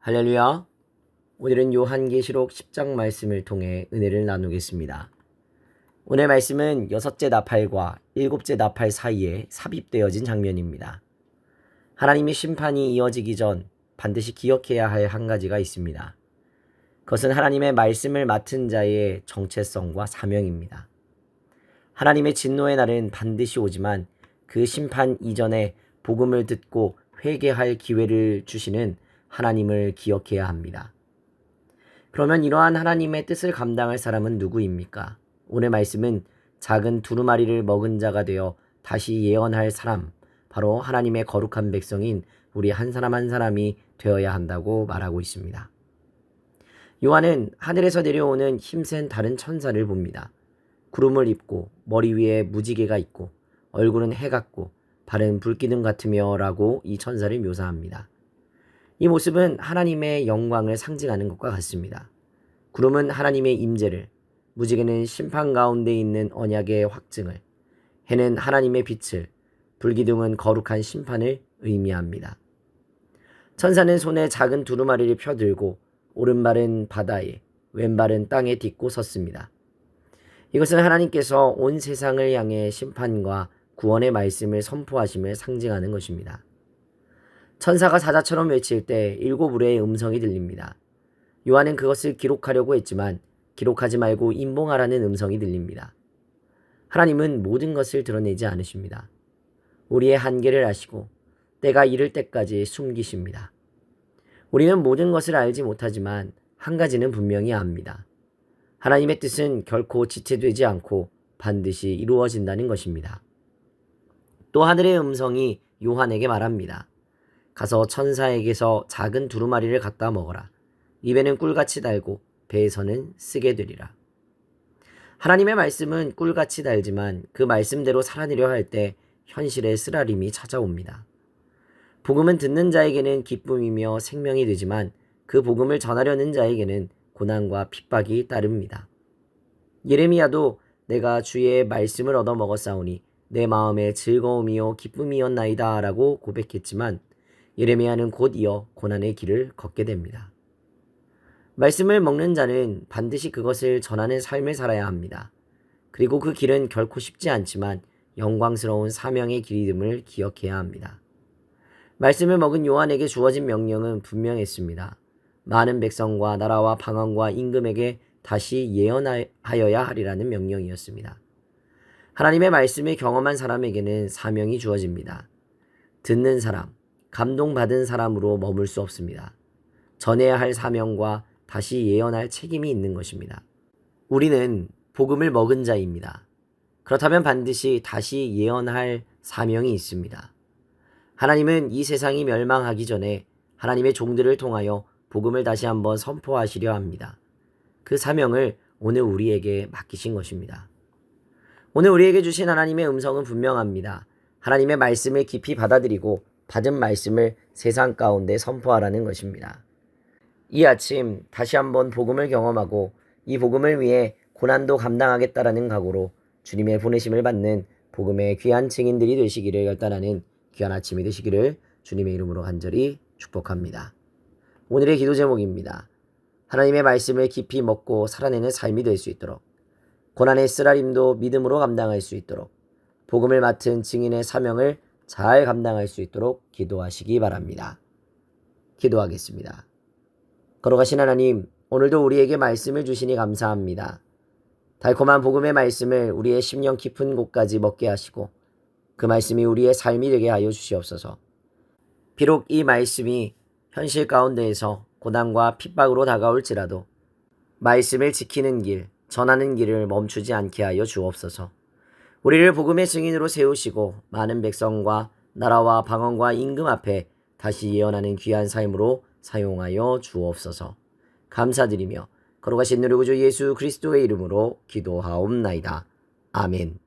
할렐루야. 오늘은 요한계시록 10장 말씀을 통해 은혜를 나누겠습니다. 오늘 말씀은 6째 나팔과 7째 나팔 사이에 삽입되어진 장면입니다. 하나님의 심판이 이어지기 전 반드시 기억해야 할 한 가지가 있습니다. 그것은 하나님의 말씀을 맡은 자의 정체성과 사명입니다. 하나님의 진노의 날은 반드시 오지만 그 심판 이전에 복음을 듣고 회개할 기회를 주시는 하나님을 기억해야 합니다. 그러면 이러한 하나님의 뜻을 감당할 사람은 누구입니까? 오늘 말씀은 작은 두루마리를 먹은 자가 되어 다시 예언할 사람, 바로 하나님의 거룩한 백성인 우리 한 사람 한 사람이 되어야 한다고 말하고 있습니다. 요한은 하늘에서 내려오는 힘센 다른 천사를 봅니다. 구름을 입고 머리 위에 무지개가 있고 얼굴은 해 같고 발은 불기둥 같으며 라고 이 천사를 묘사합니다. 이 모습은 하나님의 영광을 상징하는 것과 같습니다. 구름은 하나님의 임재를, 무지개는 심판 가운데 있는 언약의 확증을, 해는 하나님의 빛을, 불기둥은 거룩한 심판을 의미합니다. 천사는 손에 작은 두루마리를 펴들고 오른발은 바다에, 왼발은 땅에 딛고 섰습니다. 이것은 하나님께서 온 세상을 향해 심판과 구원의 말씀을 선포하심을 상징하는 것입니다. 천사가 사자처럼 외칠 때 7 우레의 음성이 들립니다. 요한은 그것을 기록하려고 했지만 기록하지 말고 임봉하라는 음성이 들립니다. 하나님은 모든 것을 드러내지 않으십니다. 우리의 한계를 아시고 때가 이를 때까지 숨기십니다. 우리는 모든 것을 알지 못하지만 한 가지는 분명히 압니다. 하나님의 뜻은 결코 지체되지 않고 반드시 이루어진다는 것입니다. 또 하늘의 음성이 요한에게 말합니다. 가서 천사에게서 작은 두루마리를 갖다 먹어라. 입에는 꿀같이 달고 배에서는 쓰게 되리라. 하나님의 말씀은 꿀같이 달지만 그 말씀대로 살아내려 할 때 현실의 쓰라림이 찾아옵니다. 복음은 듣는 자에게는 기쁨이며 생명이 되지만 그 복음을 전하려는 자에게는 고난과 핍박이 따릅니다. 예레미야도 내가 주의 말씀을 얻어 먹었사오니 내 마음에 즐거움이요 기쁨이었나이다 라고 고백했지만 예레미야는 곧 이어 고난의 길을 걷게 됩니다. 말씀을 먹는 자는 반드시 그것을 전하는 삶을 살아야 합니다. 그리고 그 길은 결코 쉽지 않지만 영광스러운 사명의 길임을 기억해야 합니다. 말씀을 먹은 요한에게 주어진 명령은 분명했습니다. 많은 백성과 나라와 방언과 임금에게 다시 예언하여야 하리라는 명령이었습니다. 하나님의 말씀을 경험한 사람에게는 사명이 주어집니다. 듣는 사람, 감동받은 사람으로 머물 수 없습니다. 전해야 할 사명과 다시 예언할 책임이 있는 것입니다. 우리는 복음을 먹은 자입니다. 그렇다면 반드시 다시 예언할 사명이 있습니다. 하나님은 이 세상이 멸망하기 전에 하나님의 종들을 통하여 복음을 다시 한번 선포하시려 합니다. 그 사명을 오늘 우리에게 맡기신 것입니다. 오늘 우리에게 주신 하나님의 음성은 분명합니다. 하나님의 말씀을 깊이 받아들이고 받은 말씀을 세상 가운데 선포하라는 것입니다. 이 아침 다시 한번 복음을 경험하고 이 복음을 위해 고난도 감당하겠다라는 각오로 주님의 보내심을 받는 복음의 귀한 증인들이 되시기를 결단하는 귀한 아침이 되시기를 주님의 이름으로 간절히 축복합니다. 오늘의 기도 제목입니다. 하나님의 말씀을 깊이 먹고 살아내는 삶이 될 수 있도록, 고난의 쓰라림도 믿음으로 감당할 수 있도록, 복음을 맡은 증인의 사명을 잘 감당할 수 있도록 기도하시기 바랍니다. 기도하겠습니다. 걸어가신 하나님, 오늘도 우리에게 말씀을 주시니 감사합니다. 달콤한 복음의 말씀을 우리의 심령 깊은 곳까지 먹게 하시고 그 말씀이 우리의 삶이 되게 하여 주시옵소서. 비록 이 말씀이 현실 가운데에서 고난과 핍박으로 다가올지라도 말씀을 지키는 길, 전하는 길을 멈추지 않게 하여 주옵소서. 우리를 복음의 증인으로 세우시고 많은 백성과 나라와 방언과 임금 앞에 다시 예언하는 귀한 삶으로 사용하여 주옵소서. 감사드리며 거룩하신 우리 구주 예수 그리스도의 이름으로 기도하옵나이다. 아멘.